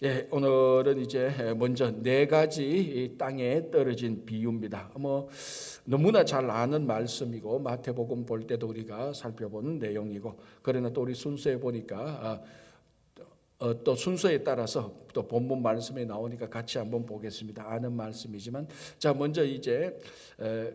예, 오늘은 이제 먼저 네 가지 땅에 떨어진 비유입니다. 너무나 잘 아는 말씀이고 마태복음 볼 때도 우리가 살펴본 내용이고, 그러나 또 우리 순서에 보니까 또 순서에 따라서 또 본문 말씀에 나오니까 같이 한번 보겠습니다. 아는 말씀이지만, 자, 먼저 이제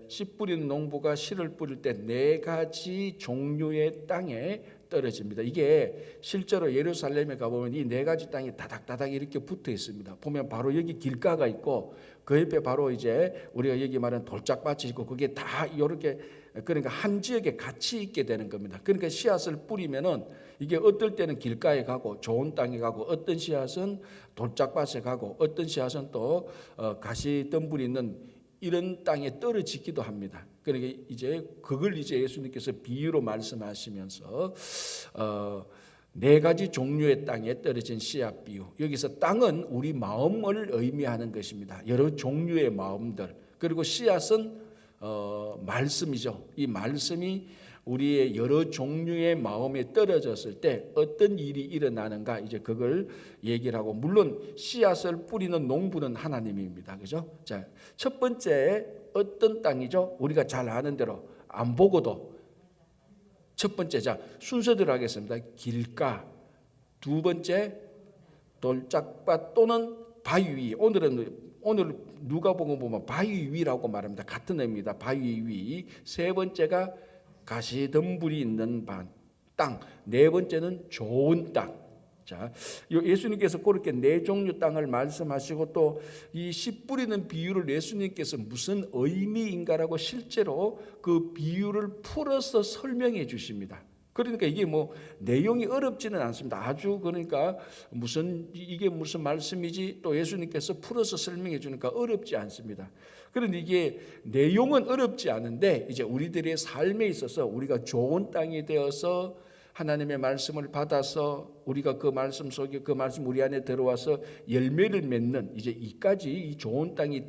씨 뿌리는 농부가 씨를 뿌릴 때 네 가지 종류의 땅에 떨어집니다. 이게 실제로 예루살렘에 가보면 이 네 가지 땅이 다닥다닥 이렇게 붙어 있습니다. 보면 바로 여기 길가가 있고, 그 옆에 바로 이제 우리가 여기 말하는 돌짝밭이 있고, 그게 다 이렇게, 그러니까 한 지역에 같이 있게 되는 겁니다. 그러니까 씨앗을 뿌리면은 이게 어떨 때는 길가에 가고 좋은 땅에 가고, 어떤 씨앗은 돌짝밭에 가고, 어떤 씨앗은 또 가시덤불이 있는 이런 땅에 떨어지기도 합니다. 그러니까 이제 그걸 이제 예수님께서 비유로 말씀하시면서 네 가지 종류의 땅에 떨어진 씨앗 비유. 여기서 땅은 우리 마음을 의미하는 것입니다. 여러 종류의 마음들. 그리고 씨앗은 말씀이죠. 이 말씀이 우리의 여러 종류의 마음에 떨어졌을 때 어떤 일이 일어나는가, 이제 그걸 얘기를 하고, 물론 씨앗을 뿌리는 농부는 하나님입니다. 그죠? 자, 첫 번째 어떤 땅이죠? 우리가 잘 아는 대로 안 보고도 첫 번째, 자, 순서대로 하겠습니다. 길가. 두 번째 돌짝밭 또는 바위 위. 오늘 누가복음 보면 바위 위라고 말합니다. 같은 의미입니다. 바위 위. 세 번째가 가시덤불이 있는 땅. 네 번째는 좋은 땅. 자, 예수님께서 그렇게 네 종류 땅을 말씀하시고, 또 이 씨 뿌리는 비유를 예수님께서 무슨 의미인가라고 실제로 그 비유를 풀어서 설명해 주십니다. 그러니까 이게 뭐 내용이 어렵지는 않습니다. 아주, 그러니까 이게 무슨 말씀이지, 또 예수님께서 풀어서 설명해 주니까 어렵지 않습니다. 그런데 이게 내용은 어렵지 않은데, 이제 우리들의 삶에 있어서 우리가 좋은 땅이 되어서 하나님의 말씀을 받아서 우리가 그 말씀 속에, 그 말씀 우리 안에 들어와서 열매를 맺는, 이제 이까지 이 좋은 땅이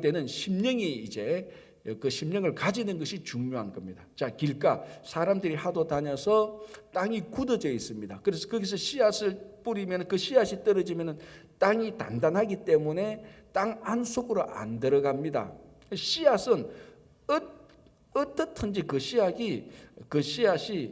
되는 심령이, 이제 그 심령을 가지는 것이 중요한 겁니다. 자, 길가. 사람들이 하도 다녀서 땅이 굳어져 있습니다. 그래서 거기서 씨앗을 뿌리면, 그 씨앗이 떨어지면 땅이 단단하기 때문에 땅 안속으로 안 들어갑니다. 씨앗은 어떻든지 그 씨앗이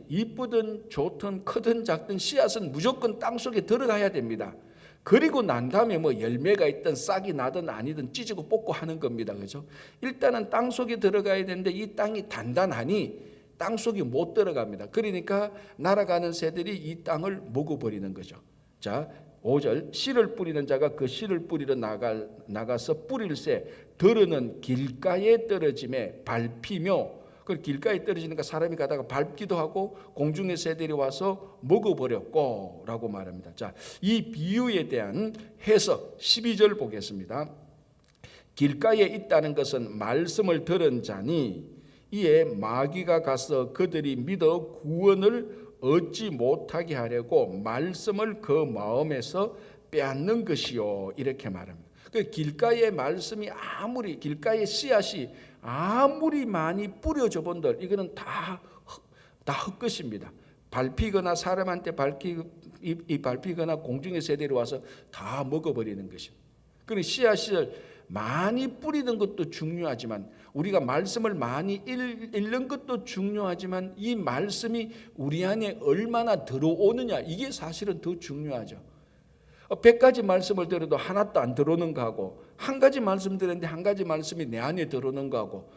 이쁘든 좋든 크든 작든 씨앗은 무조건 땅 속에 들어가야 됩니다. 그리고 난 다음에 뭐 열매가 있든 싹이 나든 아니든 찢고 뽑고 하는 겁니다. 그죠? 일단은 땅 속에 들어가야 되는데 이 땅이 단단하니 땅 속에 못 들어갑니다. 그러니까 날아가는 새들이 이 땅을 먹어버리는 거죠. 자, 5절. 씨를 뿌리는 자가 그 씨를 뿌리러 나가서 뿌릴새 들으는 길가에 떨어짐에 밟히며, 그 길가에 떨어지니까 사람이 가다가 밟기도 하고 공중의 새들이 와서 먹어버렸고 라고 말합니다. 자, 이 비유에 대한 해석 12절 보겠습니다. 길가에 있다는 것은 말씀을 들은 자니 이에 마귀가 가서 그들이 믿어 구원을 얻지 못하게 하려고 말씀을 그 마음에서 빼앗는 것이요, 이렇게 말합니다. 그 길가의 말씀이 길가의 씨앗이 아무리 많이 뿌려져 본들, 이거는 다 헛것입니다. 밟히거나 사람한테 밟히거나 공중의 새들이 와서 다 먹어버리는 것입니다. 그러니 씨앗을 많이 뿌리는 것도 중요하지만, 우리가 말씀을 많이 읽는 것도 중요하지만, 이 말씀이 우리 안에 얼마나 들어오느냐, 이게 사실은 더 중요하죠. 100가지 말씀을 들어도 하나도 안 들어오는 거하고, 한 가지 말씀 들었는데 한 가지 말씀이 내 안에 들어오는 거하고,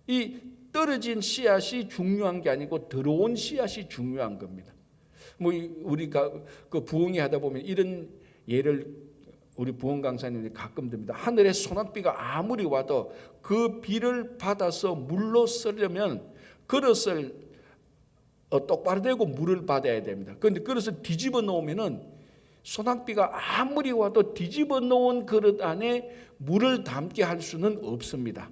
이 떨어진 씨앗이 중요한 게 아니고 들어온 씨앗이 중요한 겁니다. 뭐 우리가 그 부흥회 하다 보면 이런 예를 우리 부흥 강사님들이 가끔 듭니다. 하늘에 소낙비가 아무리 와도 그 비를 받아서 물로 쓰려면 그릇을 똑바로 대고 물을 받아야 됩니다. 그런데 그릇을 뒤집어 놓으면은 소낙비가 아무리 와도 뒤집어 놓은 그릇 안에 물을 담게 할 수는 없습니다.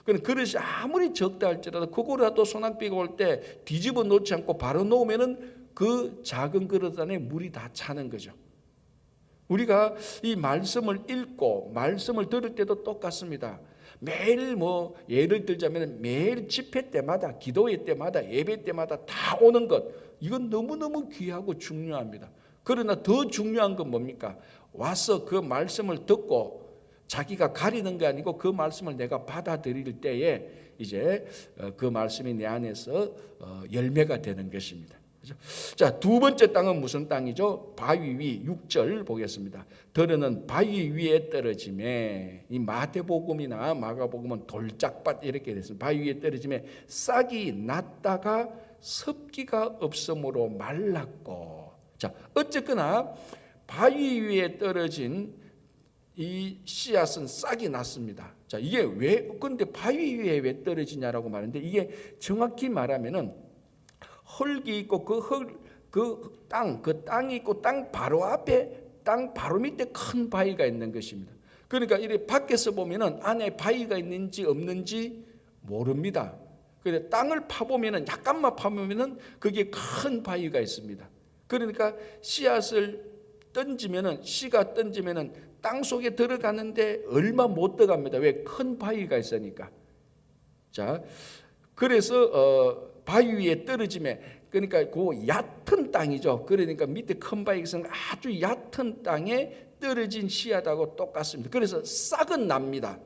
그릇이 아무리 적다 할지라도 그거라도 소낙비가 올 때 뒤집어 놓지 않고 바로 놓으면은 그 작은 그릇 안에 물이 다 차는 거죠. 우리가 이 말씀을 읽고 말씀을 들을 때도 똑같습니다. 매일 예를 들자면 매일 집회 때마다, 기도회 때마다, 예배 때마다 다 오는 것, 이건 너무너무 귀하고 중요합니다. 그러나 더 중요한 건 뭡니까? 와서 그 말씀을 듣고 자기가 가리는 게 아니고 그 말씀을 내가 받아들일 때에 이제 그 말씀이 내 안에서 열매가 되는 것입니다. 자, 두 번째 땅은 무슨 땅이죠? 바위 위 6절 보겠습니다. 들으는 바위 위에 떨어짐에, 이 마태복음이나 마가복음은 돌짝밭 이렇게 됐습니다. 바위 위에 떨어짐에 싹이 났다가 섭기가 없으므로 말랐고. 자, 어쨌거나 바위 위에 떨어진 이 씨앗은 싹이 났습니다. 자, 이게 왜 근데 바위 위에 왜 떨어지냐라고 말하는데, 이게 정확히 말하면은 흙이 있고 그 땅이 있고 땅 바로 앞에 땅 바로 밑에 큰 바위가 있는 것입니다. 그러니까 이렇게 밖에서 보면은 안에 바위가 있는지 없는지 모릅니다. 그런데 땅을 파보면은 약간만 파보면은 거기에 큰 바위가 있습니다. 그러니까 씨앗을 던지면은 씨가 던지면은 땅 속에 들어가는데 얼마 못 들어갑니다. 왜? 큰 바위가 있으니까. 자, 그래서 바위 위에 떨어짐에, 그러니까 그 얕은 땅이죠. 그러니까 밑에 큰 바위가 있으면 아주 얕은 땅에 떨어진 씨앗하고 똑같습니다. 그래서 싹은 납니다.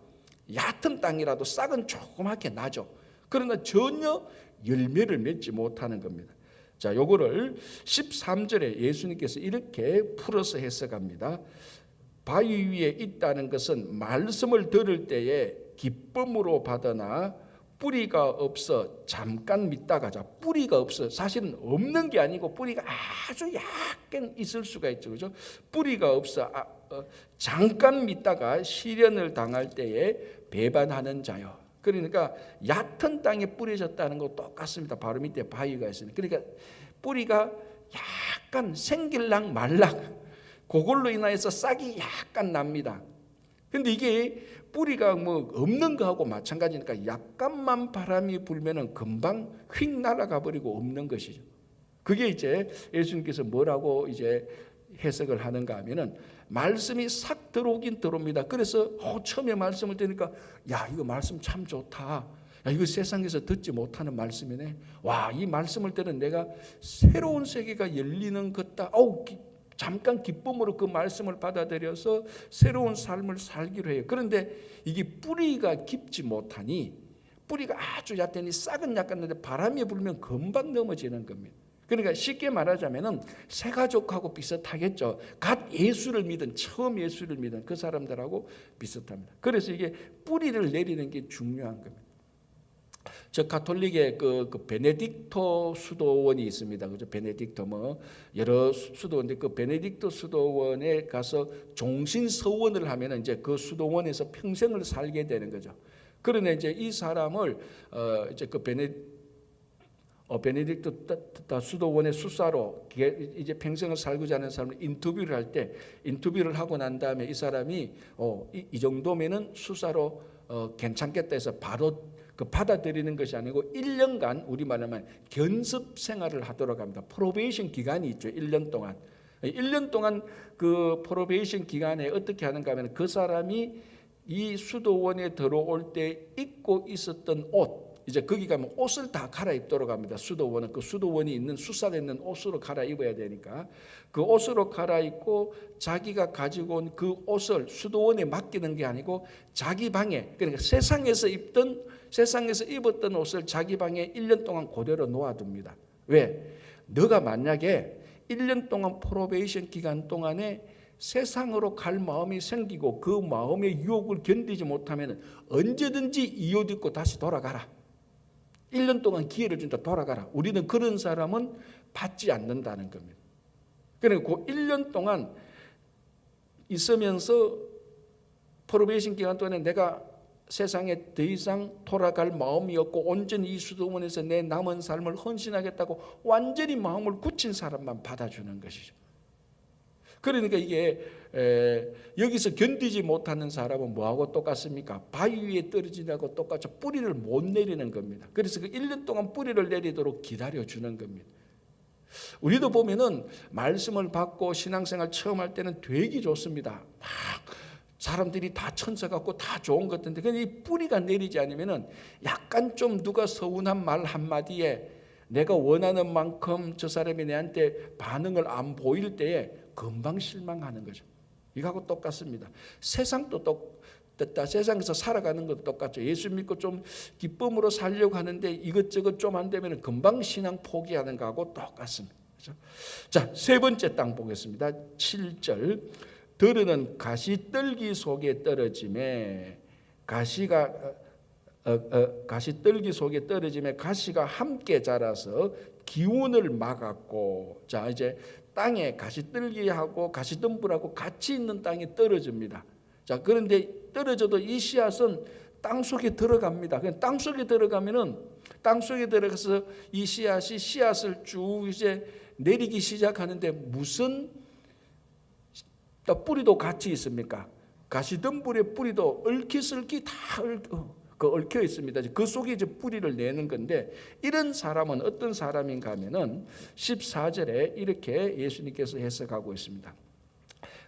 얕은 땅이라도 싹은 조그맣게 나죠. 그러나 전혀 열매를 맺지 못하는 겁니다. 자, 요거를 13절에 예수님께서 이렇게 풀어서 해석합니다. 바위 위에 있다는 것은 말씀을 들을 때에 기쁨으로 받으나 뿌리가 없어 잠깐 믿다가, 자, 뿌리가 없어 사실은 없는 게 아니고 뿌리가 아주 약간 있을 수가 있죠, 그죠? 뿌리가 없어 잠깐 믿다가 시련을 당할 때에 배반하는 자요. 그러니까 얕은 땅에 뿌려졌다는 거 똑같습니다. 바로 밑에 바위가 있으니. 그러니까 뿌리가 약간 생길랑 말랑 그걸로 인하여서 싹이 약간 납니다. 근데 이게 뿌리가 뭐 없는 거하고 마찬가지니까 약간만 바람이 불면은 금방 휙 날아가 버리고 없는 것이죠. 그게 이제 예수님께서 뭐라고 이제 해석을 하는가 하면은, 말씀이 싹 들어오긴 들어옵니다. 그래서 처음에 말씀을 들으니까 야, 이거 말씀 참 좋다. 야, 이거 세상에서 듣지 못하는 말씀이네. 와, 이 말씀을 들은 내가 새로운 세계가 열리는 것다. 잠깐 기쁨으로 그 말씀을 받아들여서 새로운 삶을 살기로 해요. 그런데 이게 뿌리가 깊지 못하니, 뿌리가 아주 얕으니 싹은 약간인데 바람이 불면 금방 넘어지는 겁니다. 그러니까 쉽게 말하자면은 새 가족하고 비슷하겠죠. 갓 예수를 믿은, 처음 예수를 믿은 그 사람들하고 비슷합니다. 그래서 이게 뿌리를 내리는 게 중요한 겁니다. 저 가톨릭의 그 베네딕토 수도원이 있습니다. 그죠? 베네딕토 뭐 여러 수도원인데, 그 베네딕토 수도원에 가서 종신 서원을 하면은 이제 그 수도원에서 평생을 살게 되는 거죠. 그러나 이제 이 사람을 이제 그 베네딕토 수도원의 수사로 이제 평생을 살고자 하는 사람을 인터뷰를 할 때, 인터뷰를 하고 난 다음에 이 사람이 이 정도면은 수사로 괜찮겠다 해서 바로 받아들이는 것이 아니고 1년간 우리말로 하면 견습 생활을 하도록 합니다. 프로베이션 기간이 있죠. 1년 동안. 1년 동안 그 프로베이션 기간에 어떻게 하는가 하면, 그 사람이 이 수도원에 들어올 때 입고 있었던 옷, 이제 거기 가면 옷을 다 갈아입도록 합니다. 수도원은 그 수도원이 있는 수사에 있는 옷으로 갈아입어야 되니까 그 옷으로 갈아입고 자기가 가지고 온 그 옷을 수도원에 맡기는 게 아니고 자기 방에, 그러니까 세상에서 입었던 옷을 자기 방에 1년 동안 그대로 놓아둡니다. 왜? 너가 만약에 1년 동안 프로베이션 기간 동안에 세상으로 갈 마음이 생기고 그 마음의 유혹을 견디지 못하면 언제든지 이 옷 입고 다시 돌아가라. 1년 동안 기회를 준다, 돌아가라. 우리는 그런 사람은 받지 않는다는 겁니다. 그리고 그 1년 동안 있으면서 프로베이션 기간 동안에 내가 세상에 더 이상 돌아갈 마음이 없고 온전히 이 수도원에서 내 남은 삶을 헌신하겠다고 완전히 마음을 굳힌 사람만 받아주는 것이죠. 그러니까 이게 여기서 견디지 못하는 사람은 뭐하고 똑같습니까? 바위 위에 떨어지냐고 똑같죠. 뿌리를 못 내리는 겁니다. 그래서 그 1년 동안 뿌리를 내리도록 기다려주는 겁니다. 우리도 보면은 말씀을 받고 신앙생활 처음 할 때는 되게 좋습니다. 막 사람들이 다 천사 같고 다 좋은 것 같은데, 근데 이 뿌리가 내리지 않으면은 약간 좀 누가 서운한 말 한마디에 내가 원하는 만큼 저 사람이 내한테 반응을 안 보일 때에 금방 실망하는 거죠. 이거하고 똑같습니다. 세상도 똑같다. 세상에서 살아가는 것도 똑같죠. 예수 믿고 좀 기쁨으로 살려고 하는데 이것저것 좀 안 되면 금방 신앙 포기하는 거하고 똑같습니다. 그렇죠? 자, 세 번째 땅 보겠습니다. 7절. 들으는 가시떨기 속에 떨어짐에 가시떨기 속에 떨어짐에 가시가 함께 자라서 기운을 막았고, 자 이제 땅에 가시떨기하고 가시덤불하고 같이 있는 땅에 떨어집니다. 자, 그런데 떨어져도 이 씨앗은 땅 속에 들어갑니다. 그냥 땅 속에 들어가면은 땅 속에 들어가서 이 씨앗이 씨앗을 쭉 이제 내리기 시작하는데 무슨 뿌리도 같이 있습니까? 가시덤불의 뿌리도 얽히설키 다 얽혀 있습니다. 그 속에 이제 뿌리를 내는 건데, 이런 사람은 어떤 사람인가 하면은 14절에 이렇게 예수님께서 해석하고 있습니다.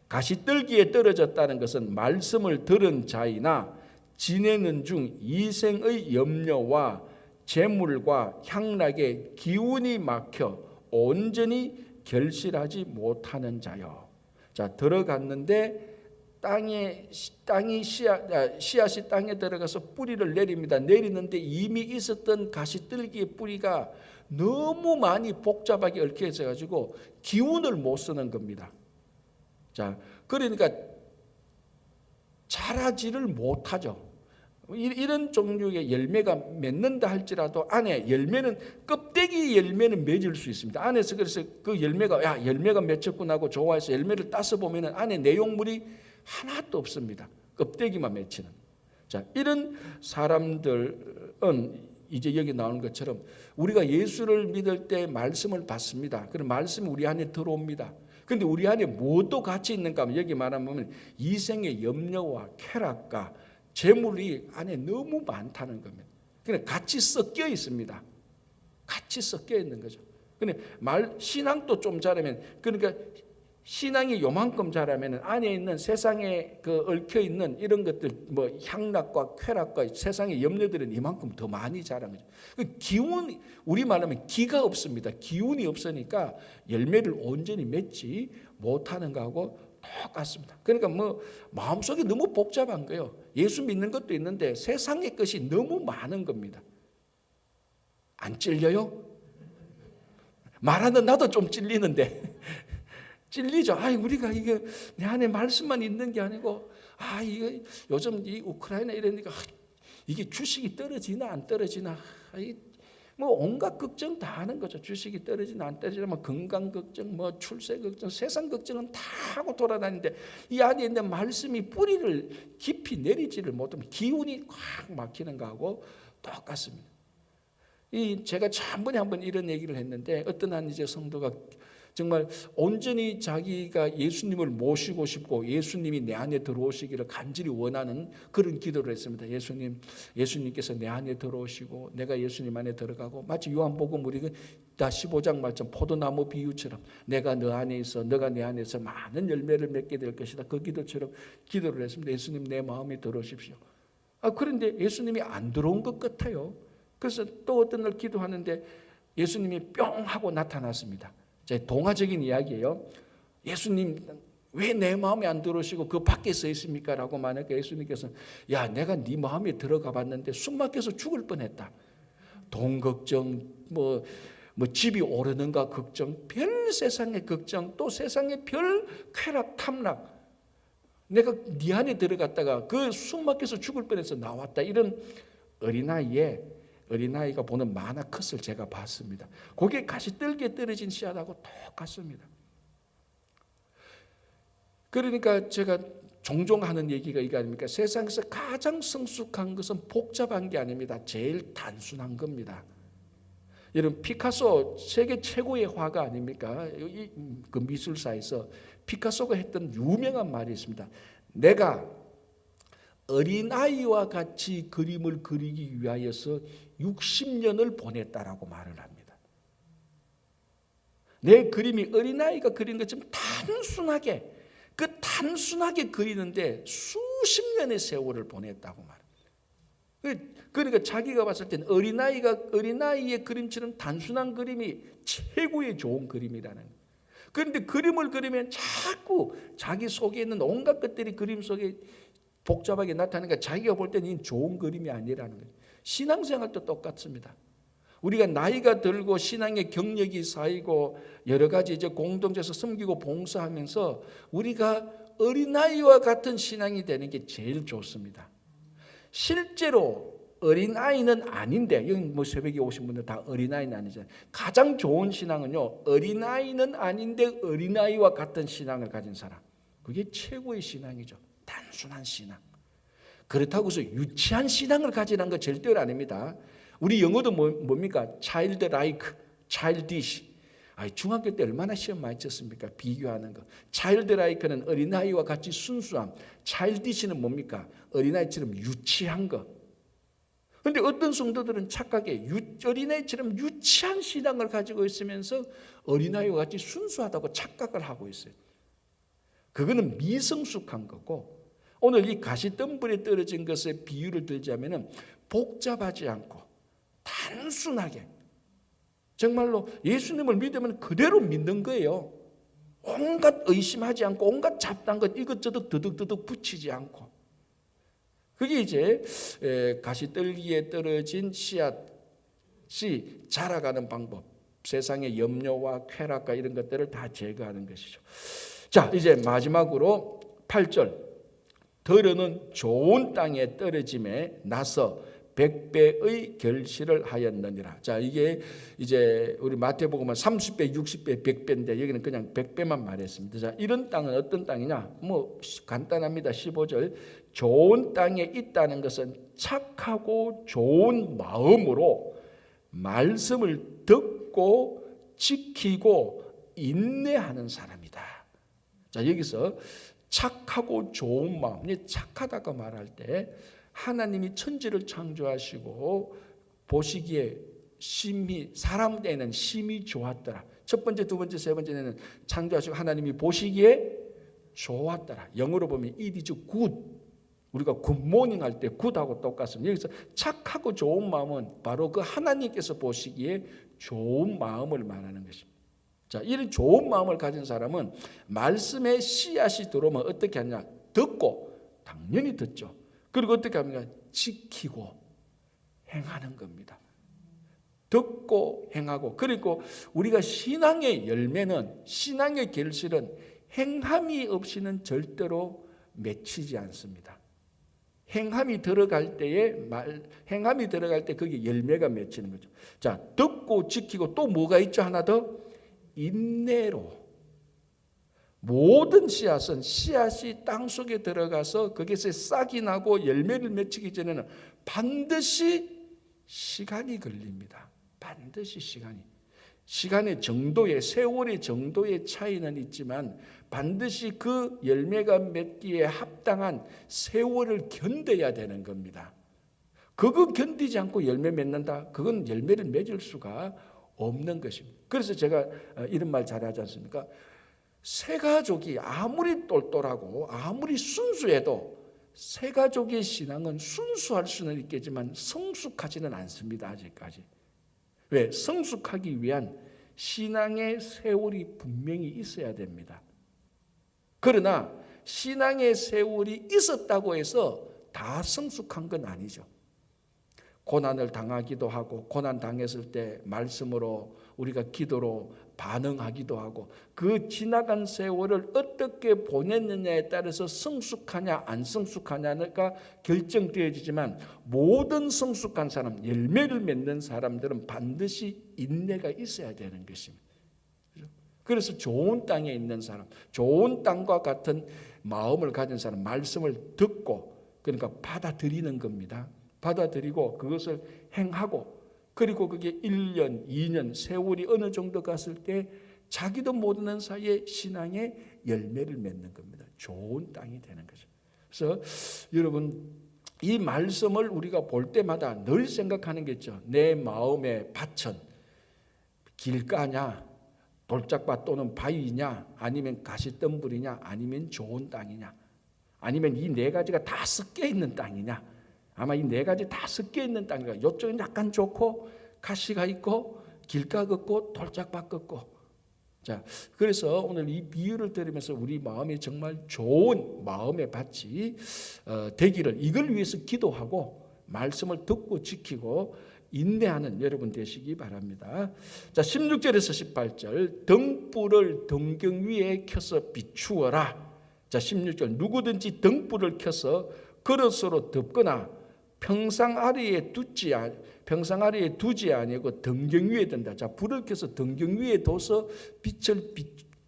가시떨기에 떨어졌다는 것은 말씀을 들은 자이나 지내는 중 이생의 염려와 재물과 향락에 기운이 막혀 온전히 결실하지 못하는 자요. 자, 들어갔는데 씨앗이 땅에 들어가서 뿌리를 내립니다. 내리는데 이미 있었던 가시떨기의 뿌리가 너무 많이 복잡하게 얽혀 있어 가지고 기운을 못 쓰는 겁니다. 자, 그러니까 자라지를 못하죠. 이런 종류의 열매가 맺는다 할지라도 안에 열매는, 껍데기 열매는 맺을 수 있습니다. 안에서 그래서 그 열매가 열매가 맺혔구나 하고 좋아해서 열매를 따서 보면은 안에 내용물이 하나도 없습니다. 껍데기만 맺히는. 자, 이런 사람들은 이제 여기 나오는 것처럼 우리가 예수를 믿을 때 말씀을 받습니다. 그럼 말씀이 우리 안에 들어옵니다. 그런데 우리 안에 뭐도 같이 있는가 하면 여기 말하면 이생의 염려와 쾌락과 재물이 안에 너무 많다는 겁니다. 그러니까 같이 섞여 있습니다. 같이 섞여 있는 거죠. 근데 신앙도 좀 자라면, 그러니까 신앙이 요만큼 자라면 안에 있는 세상에 얽혀 있는 이런 것들, 뭐 향락과 쾌락과 세상의 염려들은 이만큼 더 많이 자라는 거죠. 기운, 우리 말하면 기가 없습니다. 기운이 없으니까 열매를 온전히 맺지 못하는 거하고 똑같습니다. 그러니까 뭐 마음속이 너무 복잡한 거예요. 예수 믿는 것도 있는데 세상의 것이 너무 많은 겁니다. 안 찔려요? 말하는 나도 좀 찔리는데 찔리죠. 우리가 이게 내 안에 말씀만 있는 게 아니고, 이거 요즘 이 우크라이나 이러니까 이게 주식이 떨어지나 안 떨어지나, 뭐 온갖 걱정 다 하는 거죠. 주식이 떨어지나 안 떨어지나, 뭐 건강 걱정, 뭐 출세 걱정, 세상 걱정은 다 하고 돌아다니는데 이 안에 있는 말씀이 뿌리를 깊이 내리지를 못하면 기운이 확 막히는 거하고 똑같습니다. 제가 지난번에 한번 이런 얘기를 했는데, 어떤 한 이제 성도가 정말 온전히 자기가 예수님을 모시고 싶고 예수님이 내 안에 들어오시기를 간절히 원하는 그런 기도를 했습니다. 예수님께서 내 안에 들어오시고 내가 예수님 안에 들어가고, 마치 요한복음 우리가 15장 말씀 포도나무 비유처럼 내가 너 안에 있어 너가 내 안에서 많은 열매를 맺게 될 것이다. 그 기도처럼 기도를 했습니다. 예수님 내 마음에 들어오십시오. 그런데 예수님이 안 들어온 것 같아요. 그래서 또 어떤 날 기도하는데 예수님이 뿅 하고 나타났습니다. 제 동화적인 이야기예요. 예수님 왜 내 마음에 안 들어오시고 그 밖에 서 있습니까? 라고 말하니까 예수님께서 내가 네 마음에 들어가 봤는데 숨 막혀서 죽을 뻔했다. 돈 걱정, 뭐 집이 오르는가 걱정, 별 세상의 걱정, 또 세상의 별 쾌락 탐락, 내가 네 안에 들어갔다가 그 숨 막혀서 죽을 뻔해서 나왔다. 이런 어린아이가 보는 만화 컷을 제가 봤습니다. 거기에 가시떨기에 떨어진 씨앗하고 똑같습니다. 그러니까 제가 종종 하는 얘기가 이거 아닙니까? 세상에서 가장 성숙한 것은 복잡한 게 아닙니다. 제일 단순한 겁니다. 여러분, 피카소 세계 최고의 화가 아닙니까? 그 미술사에서 피카소가 했던 유명한 말이 있습니다. 내가 어린아이와 같이 그림을 그리기 위하여서 60년을 보냈다라고 말을 합니다. 내 그림이 어린아이가 그린 것처럼 단순하게 그리는데 수십 년의 세월을 보냈다고 말합니다. 그러니까 자기가 봤을 때는 어린아이의 그림처럼 단순한 그림이 최고의 좋은 그림이라는 거예요. 그런데 그림을 그리면 자꾸 자기 속에 있는 온갖 것들이 그림 속에 복잡하게 나타나니까 자기가 볼 때는 이 좋은 그림이 아니라는 거예요. 신앙생활도 똑같습니다. 우리가 나이가 들고 신앙의 경력이 쌓이고 여러 가지 이제 공동체에서 섬기고 봉사하면서 우리가 어린아이와 같은 신앙이 되는 게 제일 좋습니다. 실제로 어린아이는 아닌데, 여기 뭐 새벽에 오신 분들 다 어린아이는 아니잖아요. 가장 좋은 신앙은요, 어린아이는 아닌데 어린아이와 같은 신앙을 가진 사람. 그게 최고의 신앙이죠. 단순한 신앙. 그렇다고 해서 유치한 신앙을 가지라는 거 절대로 아닙니다. 우리 영어도 뭡니까? childlike, childish. 중학교 때 얼마나 시험 많이 쳤습니까? 비교하는 거. childlike는 어린아이와 같이 순수함. childish는 뭡니까? 어린아이처럼 유치한 거. 그런데 어떤 성도들은 착각해. 어린아이처럼 유치한 신앙을 가지고 있으면서 어린아이와 같이 순수하다고 착각을 하고 있어요. 그거는 미성숙한 거고, 오늘 이 가시덤불에 떨어진 것의 비유를 들자면 복잡하지 않고 단순하게 정말로 예수님을 믿으면 그대로 믿는 거예요. 온갖 의심하지 않고 온갖 잡다한 것 이것저것 드득드득 붙이지 않고. 그게 이제 가시떨기에 떨어진 씨앗이 자라가는 방법. 세상의 염려와 쾌락과 이런 것들을 다 제거하는 것이죠. 자, 이제 마지막으로 8절. 더러는 좋은 땅에 떨어짐에 나서 100배의 결실을 하였느니라. 자, 이게 이제 우리 마태복음은 30배, 60배, 100배인데 여기는 그냥 100배만 말했습니다. 자, 이런 땅은 어떤 땅이냐? 뭐 간단합니다. 15절. 좋은 땅에 있다는 것은 착하고 좋은 마음으로 말씀을 듣고 지키고 인내하는 사람이다. 자, 여기서 착하고 좋은 마음, 착하다고 말할 때 하나님이 천지를 창조하시고 보시기에 사람 때는 심히 좋았더라. 첫 번째, 두 번째, 세 번째는 창조하시고 하나님이 보시기에 좋았더라. 영어로 보면 it is good. 우리가 굿모닝 할 때 굿하고 똑같습니다. 여기서 착하고 좋은 마음은 바로 그 하나님께서 보시기에 좋은 마음을 말하는 것입니다. 자, 이런 좋은 마음을 가진 사람은 말씀에 씨앗이 들어오면 어떻게 하냐? 듣고, 당연히 듣죠. 그리고 어떻게 합니까? 지키고 행하는 겁니다. 듣고 행하고. 그리고 우리가 신앙의 열매는, 신앙의 결실은 행함이 없이는 절대로 맺히지 않습니다. 행함이 들어갈 때에 행함이 들어갈 때 그게 열매가 맺히는 거죠. 자, 듣고 지키고 또 뭐가 있죠? 하나 더. 인내로. 모든 씨앗이 땅 속에 들어가서 거기서 싹이 나고 열매를 맺히기 전에는 반드시 시간이 걸립니다. 반드시 시간의 정도의, 세월의 정도의 차이는 있지만 반드시 그 열매가 맺기에 합당한 세월을 견뎌야 되는 겁니다. 그거 견디지 않고 열매 맺는다? 그건 열매를 맺을 수가 없는 것입니다. 그래서 제가 이런 말 잘하지 않습니까? 새 가족이 아무리 똘똘하고 아무리 순수해도 새 가족의 신앙은 순수할 수는 있겠지만 성숙하지는 않습니다. 아직까지. 왜? 성숙하기 위한 신앙의 세월이 분명히 있어야 됩니다. 그러나 신앙의 세월이 있었다고 해서 다 성숙한 건 아니죠. 고난을 당하기도 하고 고난 당했을 때 말씀으로 우리가 기도로 반응하기도 하고 그 지나간 세월을 어떻게 보냈느냐에 따라서 성숙하냐 안 성숙하냐가 결정되어지지만 모든 성숙한 사람, 열매를 맺는 사람들은 반드시 인내가 있어야 되는 것입니다. 그래서 좋은 땅에 있는 사람, 좋은 땅과 같은 마음을 가진 사람, 말씀을 듣고 그러니까 받아들이는 겁니다. 받아들이고 그것을 행하고 그리고 그게 1년, 2년 세월이 어느 정도 갔을 때 자기도 모르는 사이에 신앙의 열매를 맺는 겁니다. 좋은 땅이 되는 거죠. 그래서 여러분 이 말씀을 우리가 볼 때마다 늘 생각하는 게 있죠. 내 마음의 밭은 길가냐 돌짝밭 또는 바위냐 아니면 가시덤불이냐 아니면 좋은 땅이냐 아니면 이 네 가지가 다 섞여 있는 땅이냐 아마 이 네 가지 다 섞여 있는 땅이라. 이쪽은 약간 좋고 가시가 있고 길가 같고 돌짝밭 같고. 자, 그래서 오늘 이 비유를 들으면서 우리 마음이 정말 좋은 마음의 밭이 되기를, 이걸 위해서 기도하고 말씀을 듣고 지키고 인내하는 여러분 되시기 바랍니다. 자, 16절에서 18절, 등불을 등경 위에 켜서 비추어라. 자, 16절, 누구든지 등불을 켜서 그릇으로 덮거나 평상 아래에 두지 아니고 등경 위에 든다. 자, 불을 켜서 등경 위에 둬서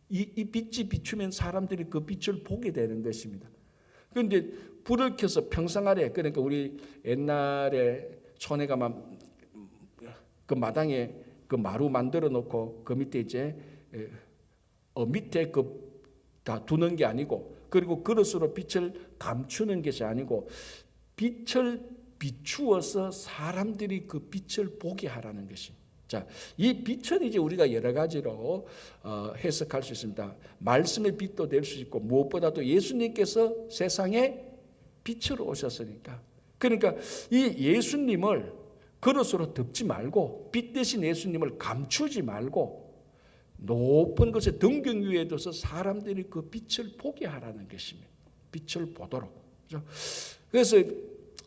이 빛이 비추면 사람들이 그 빛을 보게 되는 것입니다. 그런데 불을 켜서 평상 아래, 그러니까 우리 옛날에 촌에 가면 그 마당에 그 마루 만들어 놓고 그 밑에 이제 밑에 그 다 두는 게 아니고, 그리고 그릇으로 빛을 감추는 것이 아니고 빛을 비추어서 사람들이 그 빛을 보게 하라는 것입니다. 자, 이 빛은 이제 우리가 여러 가지로 해석할 수 있습니다. 말씀의 빛도 될 수 있고, 무엇보다도 예수님께서 세상에 빛으로 오셨으니까. 그러니까 이 예수님을 그릇으로 덮지 말고, 빛 대신 예수님을 감추지 말고 높은 곳에 등경 위에 둬서 사람들이 그 빛을 보게 하라는 것입니다. 빛을 보도록. 그래서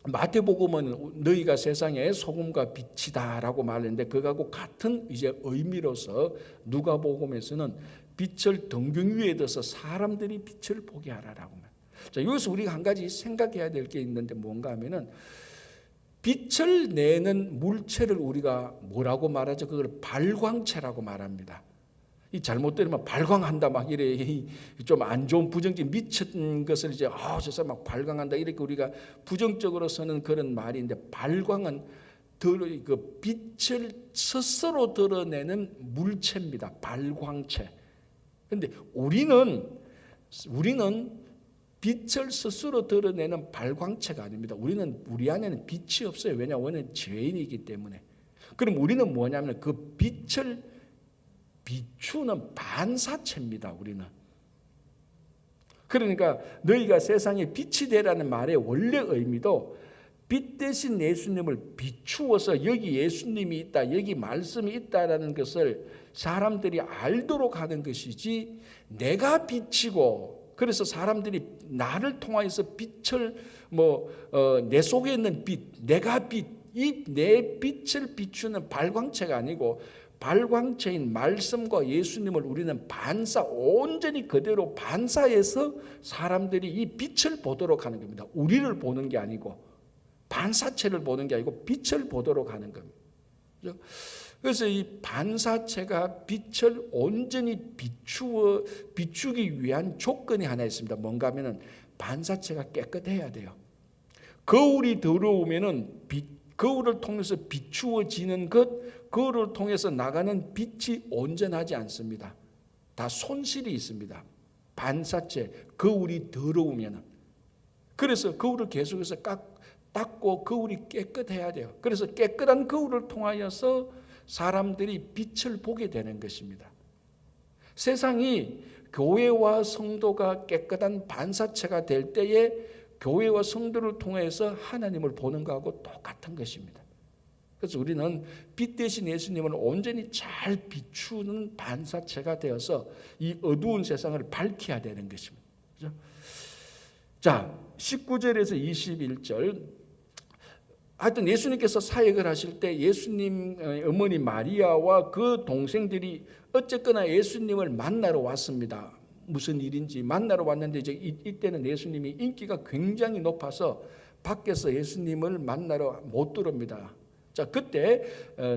마태복음은 너희가 세상의 소금과 빛이다라고 말했는데, 그거하고 같은 이제 의미로서 누가복음에서는 빛을 등경 위에 둬서 사람들이 빛을 보게 하라라고 말. 자, 여기서 우리가 한 가지 생각해야 될 게 있는데 뭔가 하면은, 빛을 내는 물체를 우리가 뭐라고 말하죠? 그걸 발광체라고 말합니다. 이 잘못 들으면 발광한다 막 이래, 좀 안 좋은 부정적인 미친 것을 이제 저 사람 막 발광한다 이렇게 우리가 부정적으로 쓰는 그런 말인데, 발광은 그 빛을 스스로 드러내는 물체입니다. 발광체. 그런데 우리는 빛을 스스로 드러내는 발광체가 아닙니다. 우리 안에는 빛이 없어요. 왜냐하면 우리는 죄인이기 때문에. 그럼 우리는 뭐냐면 그 빛을 비추는 반사체입니다. 우리는. 그러니까 너희가 세상에 빛이 되라는 말의 원래 의미도 빛 대신 예수님을 비추어서 여기 예수님이 있다, 여기 말씀이 있다라는 것을 사람들이 알도록 하는 것이지, 내가 빛이고 그래서 사람들이 나를 통하여서 빛을 내 속에 있는 빛, 내가 빛, 이 내 빛을 비추는 발광체가 아니고, 발광체인 말씀과 예수님을 우리는 온전히 그대로 반사해서 사람들이 이 빛을 보도록 하는 겁니다. 우리를 보는 게 아니고, 반사체를 보는 게 아니고 빛을 보도록 하는 겁니다. 그래서 이 반사체가 빛을 온전히 비추기 위한 조건이 하나 있습니다. 뭔가 하면은 반사체가 깨끗해야 돼요. 거울이 더러우면은 거울을 통해서 비추어지는 거울을 통해서 나가는 빛이 온전하지 않습니다. 다 손실이 있습니다. 반사체, 거울이 더러우면. 그래서 거울을 계속해서 닦고 거울이 깨끗해야 돼요. 그래서 깨끗한 거울을 통하여서 사람들이 빛을 보게 되는 것입니다. 세상이 교회와 성도가 깨끗한 반사체가 될 때에 교회와 성도를 통해서 하나님을 보는 것하고 똑같은 것입니다. 그래서 우리는 빛 대신 예수님을 온전히 잘 비추는 반사체가 되어서 이 어두운 세상을 밝혀야 되는 것입니다. 그렇죠? 자, 19절에서 21절. 하여튼 예수님께서 사역을 하실 때 예수님 어머니 마리아와 그 동생들이 어쨌거나 예수님을 만나러 왔습니다. 무슨 일인지 만나러 왔는데 이제 이때는 예수님이 인기가 굉장히 높아서 밖에서 예수님을 만나러 못 들어옵니다. 자, 그때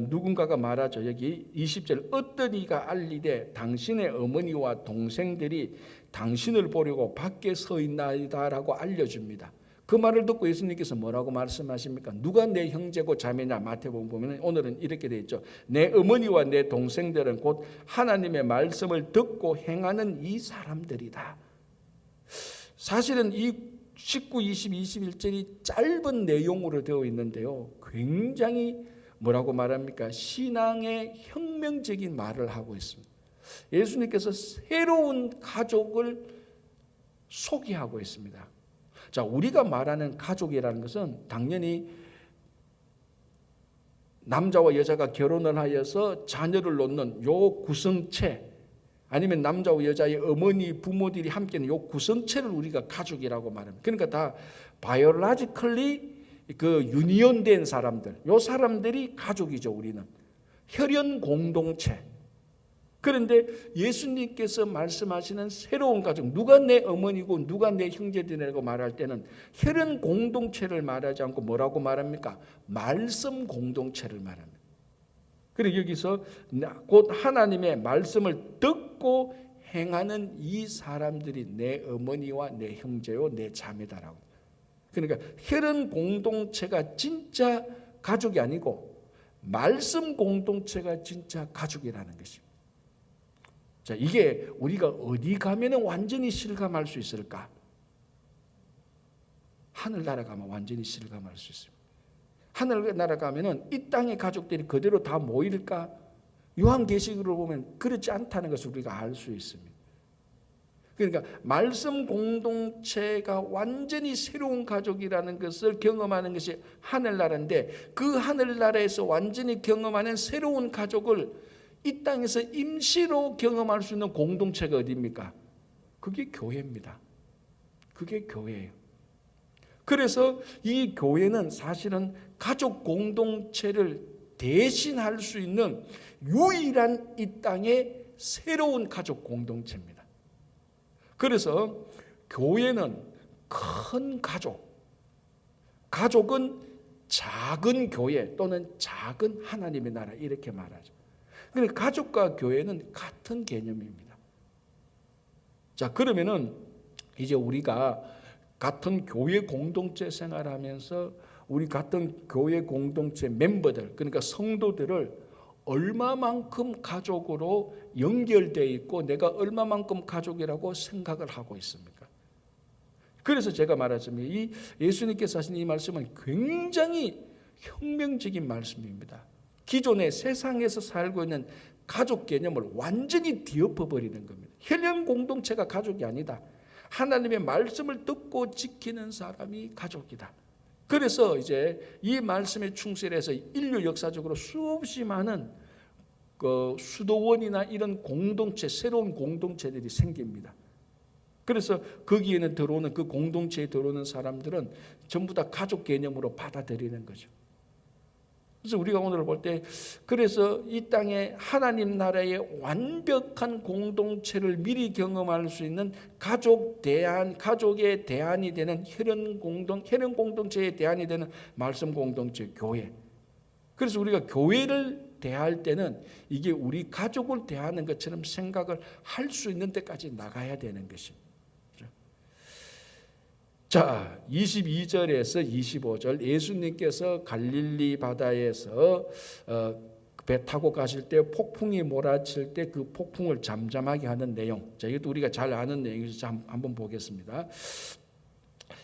누군가가 말하죠. 여기 20절, 어떤 이가 알리되 당신의 어머니와 동생들이 당신을 보려고 밖에 서 있나이다라고 알려줍니다. 그 말을 듣고 예수님께서 뭐라고 말씀하십니까? 누가 내 형제고 자매냐? 마태복음 보면 오늘은 이렇게 되어 있죠. 내 어머니와 내 동생들은 곧 하나님의 말씀을 듣고 행하는 이 사람들이다. 사실은 이 19, 20, 21절이 짧은 내용으로 되어 있는데요, 굉장히 뭐라고 말합니까? 신앙의 혁명적인 말을 하고 있습니다. 예수님께서 새로운 가족을 소개하고 있습니다. 자, 우리가 말하는 가족이라는 것은 당연히 남자와 여자가 결혼을 하여서 자녀를 놓는 요 구성체, 아니면 남자와 여자의 어머니, 부모들이 함께는 요 구성체를 우리가 가족이라고 말합니다. 그러니까 다 바이올로지컬리 그 유니온된 사람들, 요 사람들이 가족이죠. 우리는 혈연 공동체. 그런데 예수님께서 말씀하시는 새로운 가족, 누가 내 어머니고 누가 내 형제들이라고 말할 때는 혈연 공동체를 말하지 않고 뭐라고 말합니까? 말씀 공동체를 말합니다. 그리고 여기서 곧 하나님의 말씀을 듣고 행하는 이 사람들이 내 어머니와 내 형제요 내 자매다라고. 그러니까 혈연 공동체가 진짜 가족이 아니고 말씀 공동체가 진짜 가족이라는 것입니다. 자, 이게 우리가 어디 가면은 완전히 실감할 수 있을까? 하늘나라 가면 완전히 실감할 수 있습니다. 하늘나라 가면은 이 땅의 가족들이 그대로 다 모일까? 요한계시록으로 보면 그렇지 않다는 것을 우리가 알 수 있습니다. 그러니까 말씀 공동체가 완전히 새로운 가족이라는 것을 경험하는 것이 하늘나라인데, 그 하늘나라에서 완전히 경험하는 새로운 가족을 이 땅에서 임시로 경험할 수 있는 공동체가 어디입니까? 그게 교회입니다. 그게 교회예요. 그래서 이 교회는 사실은 가족 공동체를 대신할 수 있는 유일한 이 땅의 새로운 가족 공동체입니다. 그래서 교회는 큰 가족, 가족은 작은 교회 또는 작은 하나님의 나라 이렇게 말하죠. 그런데 가족과 교회는 같은 개념입니다. 자, 그러면은 이제 우리가 같은 교회 공동체 생활하면서 우리 같은 교회 공동체 멤버들, 그러니까 성도들을 얼마만큼 가족으로 연결되어 있고 내가 얼마만큼 가족이라고 생각을 하고 있습니까? 그래서 제가 말하자면 이 예수님께서 하신 이 말씀은 굉장히 혁명적인 말씀입니다. 기존의 세상에서 살고 있는 가족 개념을 완전히 뒤엎어버리는 겁니다. 혈연 공동체가 가족이 아니다. 하나님의 말씀을 듣고 지키는 사람이 가족이다. 그래서 이제 이 말씀에 충실해서 인류 역사적으로 수없이 많은 그 수도원이나 이런 공동체, 새로운 공동체들이 생깁니다. 그래서 거기에는 들어오는 그 공동체에 들어오는 사람들은 전부 다 가족 개념으로 받아들이는 거죠. 그래서 우리가 오늘 볼 때 그래서 이 땅에 하나님 나라의 완벽한 공동체를 미리 경험할 수 있는 가족의 대안이 되는 혈연 공동체의 대안이 되는 말씀 공동체 교회. 그래서 우리가 교회를 대할 때는 이게 우리 가족을 대하는 것처럼 생각을 할 수 있는 데까지 나가야 되는 것입니다. 자, 22절에서 25절 예수님께서 갈릴리 바다에서 배 타고 가실 때 폭풍이 몰아칠 때 그 폭풍을 잠잠하게 하는 내용. 자, 이것도 우리가 잘 아는 내용이죠. 한번 보겠습니다.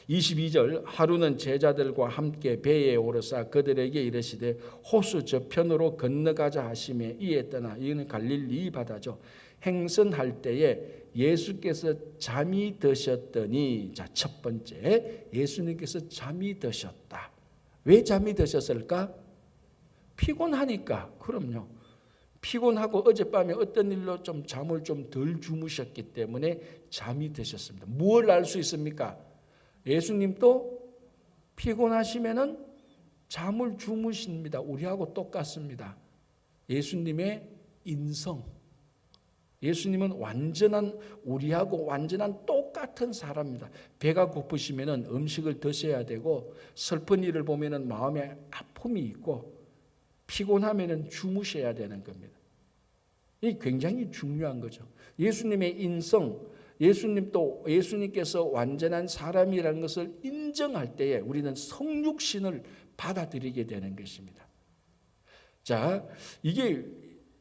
22절 하루는 제자들과 함께 배에 오르사 그들에게 이르시되 호수 저편으로 건너가자 하시매 이에 떠나, 이는 갈릴리 바다죠. 행선할 때에 예수께서 잠이 드셨더니, 자, 첫 번째 예수님께서 잠이 드셨다. 왜 잠이 드셨을까? 피곤하니까. 그럼요. 피곤하고 어젯밤에 어떤 일로 좀 잠을 좀 덜 주무셨기 때문에 잠이 드셨습니다. 무엇을 알 수 있습니까? 예수님도 피곤하시면은 잠을 주무십니다. 우리하고 똑같습니다. 예수님의 인성, 예수님은 우리하고 완전한 똑같은 사람입니다. 배가 고프시면은 음식을 드셔야 되고, 슬픈 일을 보면은 마음에 아픔이 있고, 피곤하면은 주무셔야 되는 겁니다. 이게 굉장히 중요한 거죠. 예수님의 인성, 예수님께서 완전한 사람이라는 것을 인정할 때에 우리는 성육신을 받아들이게 되는 것입니다. 자, 이게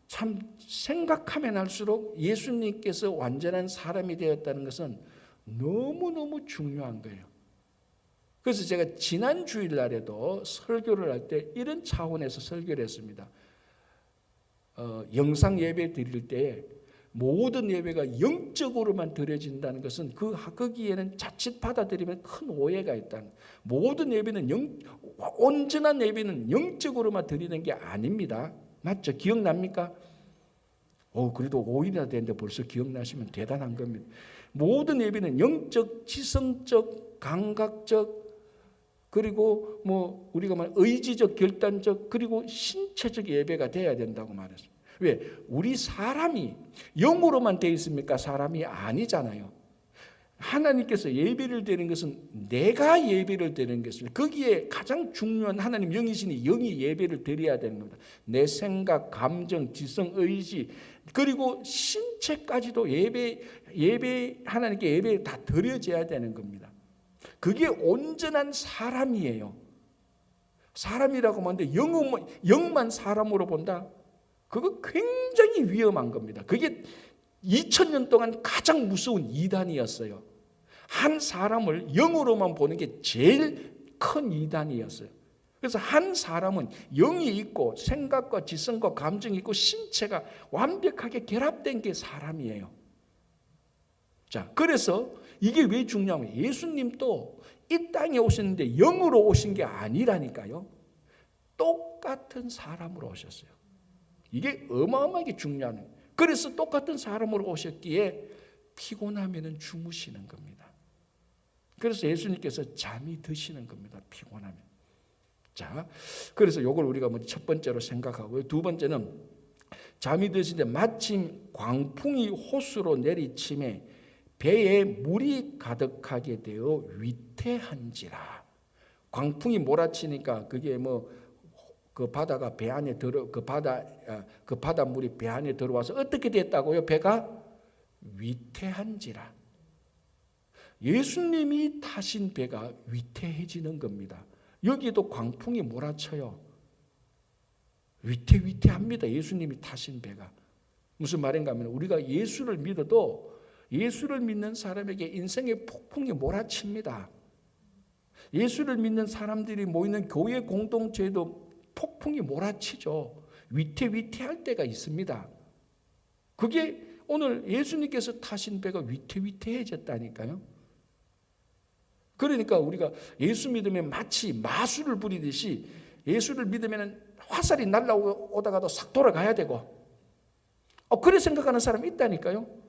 참 생각하면 할수록 예수님께서 완전한 사람이 되었다는 것은 너무너무 중요한 거예요. 그래서 제가 지난 주일날에도 설교를 할 때 이런 차원에서 설교를 했습니다. 영상 예배 드릴 때에 모든 예배가 영적으로만 드려진다는 것은 거기에는 자칫 받아들이면 큰 오해가 있다는 거예요. 모든 예배는 온전한 예배는 영적으로만 드리는 게 아닙니다. 맞죠? 기억납니까? 그래도 5일이나 됐는데 벌써 기억나시면 대단한 겁니다. 모든 예배는 영적, 지성적, 감각적, 그리고 우리가 말하는 의지적, 결단적, 그리고 신체적 예배가 돼야 된다고 말했어요. 왜? 우리 사람이 영으로만 되어 있습니까? 사람이 아니잖아요. 하나님께서 예배를 드리는 것은 내가 예배를 드리는 것입니다. 거기에 가장 중요한 하나님 영이시니 영이 예배를 드려야 되는 겁니다. 내 생각, 감정, 지성, 의지, 그리고 신체까지도 하나님께 예배 다 드려져야 되는 겁니다. 그게 온전한 사람이에요. 사람이라고 하는데 영만 사람으로 본다? 그거 굉장히 위험한 겁니다. 그게 2000년 동안 가장 무서운 이단이었어요. 한 사람을 영으로만 보는 게 제일 큰 이단이었어요. 그래서 한 사람은 영이 있고 생각과 지성과 감정이 있고 신체가 완벽하게 결합된 게 사람이에요. 자, 그래서 이게 왜 중요하면 예수님도 이 땅에 오셨는데 영으로 오신 게 아니라니까요. 똑같은 사람으로 오셨어요. 이게 어마어마하게 중요한 거예요. 그래서 똑같은 사람으로 오셨기에 피곤하면 주무시는 겁니다. 그래서 예수님께서 잠이 드시는 겁니다. 피곤하면. 자, 그래서 이걸 우리가 첫 번째로 생각하고요. 두 번째는 잠이 드시는데 마침 광풍이 호수로 내리침에 배에 물이 가득하게 되어 위태한지라. 광풍이 몰아치니까 그게 그 바다가 배 안에 그 바닷물이 배 안에 들어와서 어떻게 됐다고요? 배가 위태한지라. 예수님이 타신 배가 위태해지는 겁니다. 여기도 광풍이 몰아쳐요. 위태합니다. 예수님이 타신 배가. 무슨 말인가 하면 우리가 예수를 믿어도 예수를 믿는 사람에게 인생의 폭풍이 몰아칩니다. 예수를 믿는 사람들이 모이는 교회 공동체에도 폭풍이 몰아치죠. 위태할 때가 있습니다. 그게 오늘 예수님께서 타신 배가 위태해졌다니까요. 그러니까 우리가 예수 믿으면 마치 마술을 부리듯이 예수를 믿으면 화살이 날아오다가도 싹 돌아가야 되고 그래 생각하는 사람이 있다니까요.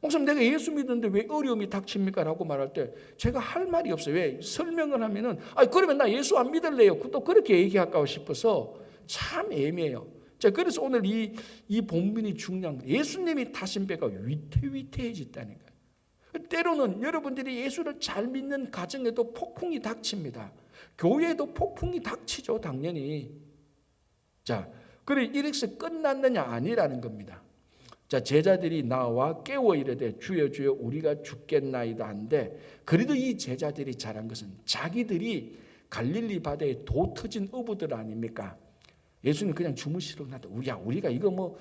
목사님 내가 예수 믿는데 왜 어려움이 닥칩니까? 라고 말할 때 제가 할 말이 없어요. 왜? 설명을 하면은 그러면 나 예수 안 믿을래요. 또 그렇게 얘기할까 싶어서 참 애매해요. 자, 그래서 오늘 이 본문이 중요한 거예요. 예수님이 타신 배가 위태해졌다니까요. 때로는 여러분들이 예수를 잘 믿는 가정에도 폭풍이 닥칩니다. 교회에도 폭풍이 닥치죠, 당연히. 자, 그래 이렇게 끝났느냐 아니라는 겁니다. 자, 제자들이 나와 깨워 이르되 주여 주여 우리가 죽겠나이다 한데 그래도 이 제자들이 잘한 것은 자기들이 갈릴리 바다에 도 터진 어부들 아닙니까? 예수님 그냥 주무시러 나도 우리가 이거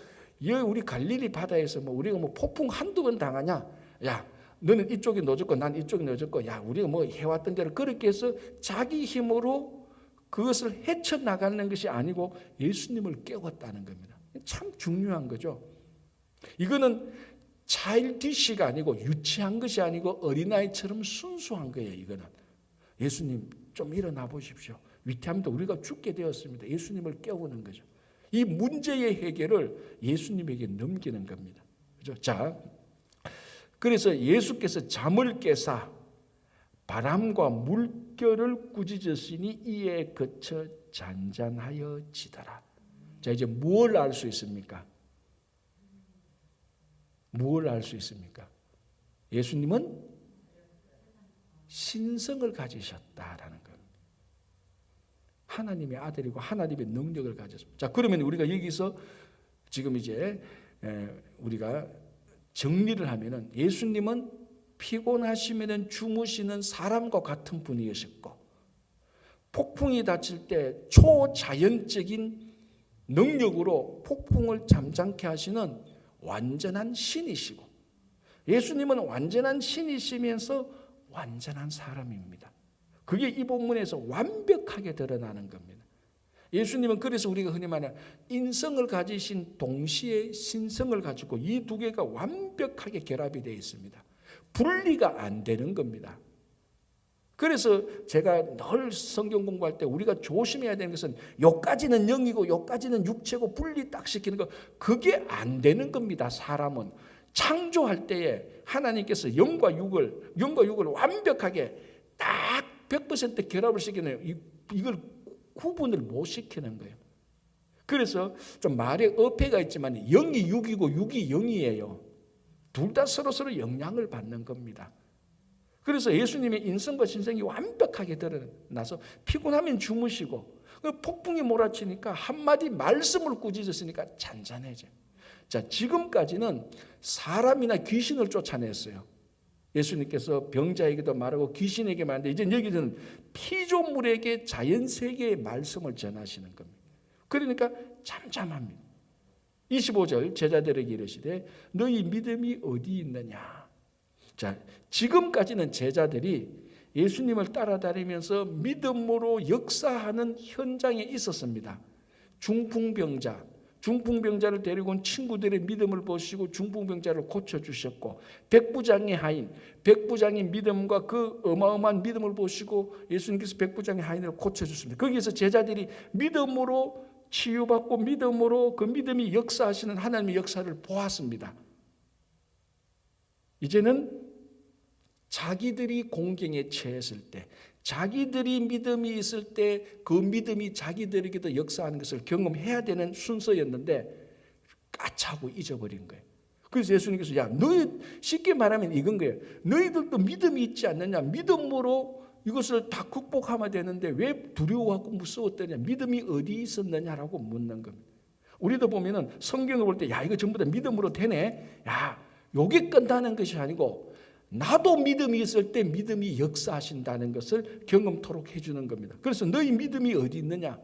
우리 갈릴리 바다에서 우리가 폭풍 한두 번 당하냐? 야, 너는 이쪽에 넣어줬고 난 이쪽에 넣어줬고 야, 우리가 해왔던 대로 그렇게 해서 자기 힘으로 그것을 헤쳐나가는 것이 아니고 예수님을 깨웠다는 겁니다. 참 중요한 거죠. 이거는 차일디시가 아니고 유치한 것이 아니고 어린아이처럼 순수한 거예요. 이거는 예수님 좀 일어나 보십시오. 위태합니다. 우리가 죽게 되었습니다. 예수님을 깨우는 거죠. 이 문제의 해결을 예수님에게 넘기는 겁니다. 그죠? 자, 그래서 예수께서 잠을 깨사 바람과 물결을 꾸짖으시니 이에 그쳐 잔잔하여 지더라. 자, 이제 뭘 알 수 있습니까? 뭘 알 수 있습니까? 예수님은 신성을 가지셨다라는 겁니다. 하나님의 아들이고 하나님의 능력을 가졌습니다. 자, 그러면 우리가 여기서 지금 이제 우리가 정리를 하면은 예수님은 피곤하시면은 주무시는 사람과 같은 분이셨고 폭풍이 닥칠 때 초자연적인 능력으로 폭풍을 잠잠케 하시는 완전한 신이시고 예수님은 완전한 신이시면서 완전한 사람입니다. 그게 이 본문에서 완벽하게 드러나는 겁니다. 예수님은 그래서 우리가 흔히 말하는 인성을 가지신 동시에 신성을 가지고 이 두 개가 완벽하게 결합이 되어 있습니다. 분리가 안 되는 겁니다. 그래서 제가 늘 성경 공부할 때 우리가 조심해야 되는 것은 요까지는 영이고 요까지는 육체고 분리 딱 시키는 거, 그게 안 되는 겁니다. 사람은 창조할 때에 하나님께서 영과 육을 완벽하게 딱 100% 결합을 시키는, 이걸 구분을 못 시키는 거예요. 그래서 좀 말에 어폐가 있지만 영이 육이고 육이 영이에요. 둘 다 서로 영향을 받는 겁니다. 그래서 예수님의 인성과 신성이 완벽하게 드러나서 피곤하면 주무시고, 폭풍이 몰아치니까 한마디 말씀을 꾸짖었으니까 잔잔해져요. 자, 지금까지는 사람이나 귀신을 쫓아냈어요. 예수님께서 병자에게도 말하고 귀신에게 말하는데, 이제 여기서는 피조물에게 자연세계의 말씀을 전하시는 겁니다. 그러니까 잠잠합니다. 25절 제자들에게 이르시되 너희 믿음이 어디 있느냐. 자, 지금까지는 제자들이 예수님을 따라다니면서 믿음으로 역사하는 현장에 있었습니다. 중풍병자를 데리고 온 친구들의 믿음을 보시고 중풍병자를 고쳐주셨고, 백부장의 하인, 백부장의 믿음과 그 어마어마한 믿음을 보시고 예수님께서 백부장의 하인을 고쳐주셨습니다. 거기에서 제자들이 믿음으로 치유받고 믿음으로 그 믿음이 역사하시는 하나님의 역사를 보았습니다. 이제는 자기들이 공경에 처했을 때, 자기들이 믿음이 있을 때 그 믿음이 자기들에게도 역사하는 것을 경험해야 되는 순서였는데 까치하고 잊어버린 거예요. 그래서 예수님께서 너희, 쉽게 말하면 이건 거예요. 너희들도 믿음이 있지 않느냐. 믿음으로 이것을 다 극복하면 되는데 왜 두려워하고 무서웠더냐. 믿음이 어디 있었느냐라고 묻는 겁니다. 우리도 보면은 성경을 볼 때 이거 전부 다 믿음으로 되네. 요게 끝나는 것이 아니고 나도 믿음이 있을 때 믿음이 역사하신다는 것을 경험토록 해주는 겁니다. 그래서 너희 믿음이 어디 있느냐.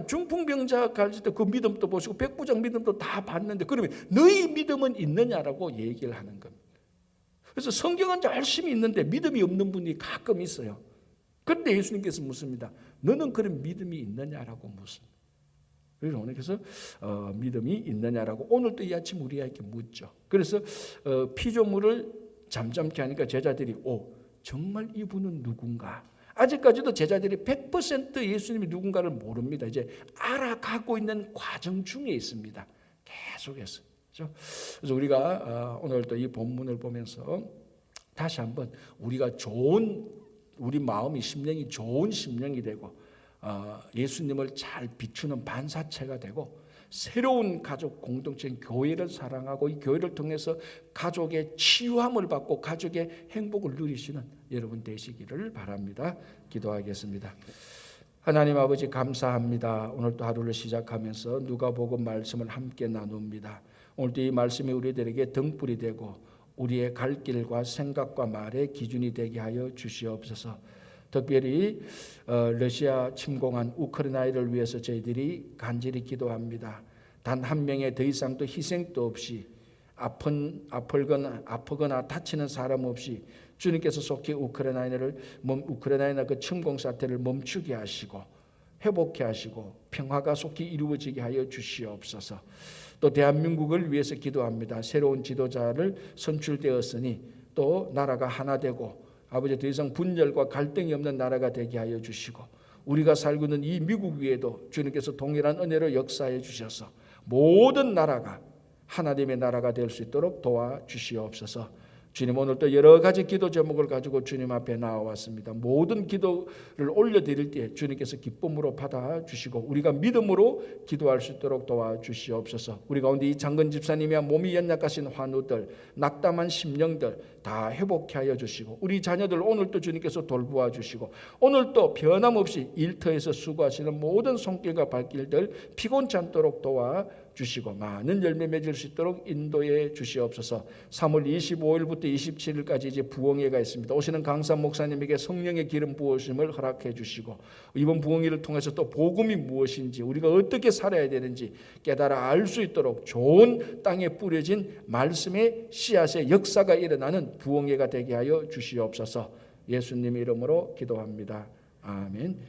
중풍병자 갈 때 그 믿음도 보시고 백부장 믿음도 다 봤는데 그러면 너희 믿음은 있느냐라고 얘기를 하는 겁니다. 그래서 성경은 열심히 있는데 믿음이 없는 분이 가끔 있어요. 그런데 예수님께서 묻습니다. 너는 그런 믿음이 있느냐라고 묻습니다. 그래서 오늘께서 믿음이 있느냐라고 오늘도 이 아침 우리에게 묻죠. 그래서 피조물을 잠잠케 하니까 제자들이 정말 이분은 누군가. 아직까지도 제자들이 100% 예수님이 누군가를 모릅니다. 이제 알아가고 있는 과정 중에 있습니다. 계속해서. 그렇죠? 그래서 우리가 오늘 또 이 본문을 보면서 다시 한번 우리가 우리 마음이 심령이 좋은 심령이 되고 예수님을 잘 비추는 반사체가 되고 새로운 가족 공동체인 교회를 사랑하고 이 교회를 통해서 가족의 치유함을 받고 가족의 행복을 누리시는 여러분 되시기를 바랍니다. 기도하겠습니다. 하나님 아버지 감사합니다. 오늘도 하루를 시작하면서 누가복음 말씀을 함께 나눕니다. 오늘도 이 말씀이 우리들에게 등불이 되고 우리의 갈 길과 생각과 말의 기준이 되게 하여 주시옵소서. 특별히 러시아 침공한 우크라이나를 위해서 저희들이 간절히 기도합니다. 단 한 명의 더 이상 또 희생도 없이 아프거나 다치는 사람 없이 주님께서 속히 우크라이나 그 침공 사태를 멈추게 하시고 회복케 하시고 평화가 속히 이루어지게 하여 주시옵소서. 또 대한민국을 위해서 기도합니다. 새로운 지도자를 선출되었으니 또 나라가 하나 되고 아버지 더 이상 분열과 갈등이 없는 나라가 되게 하여 주시고 우리가 살고 있는 이 미국 위에도 주님께서 동일한 은혜로 역사해 주셔서 모든 나라가 하나님의 나라가 될 수 있도록 도와주시옵소서. 주님 오늘 또 여러 가지 기도 제목을 가지고 주님 앞에 나와왔습니다. 모든 기도를 올려드릴 때 주님께서 기쁨으로 받아주시고 우리가 믿음으로 기도할 수 있도록 도와주시옵소서. 우리 가운데 이 장근 집사님이야 몸이 연약하신 환우들, 낙담한 심령들 다 회복케 하여 주시고 우리 자녀들 오늘도 주님께서 돌보아 주시고 오늘도 변함없이 일터에서 수고하시는 모든 손길과 발길들 피곤치 않도록 도와주시고 많은 열매 맺을 수 있도록 인도해 주시옵소서. 3월 25일부터 27일까지 이제 부흥회가 있습니다. 오시는 강사 목사님에게 성령의 기름 부으심을 허락해 주시고 이번 부흥회를 통해서 또 복음이 무엇인지 우리가 어떻게 살아야 되는지 깨달아 알 수 있도록 좋은 땅에 뿌려진 말씀의 씨앗의 역사가 일어나는 부흥회가 되게 하여 주시옵소서. 예수님 이름으로 기도합니다. 아멘.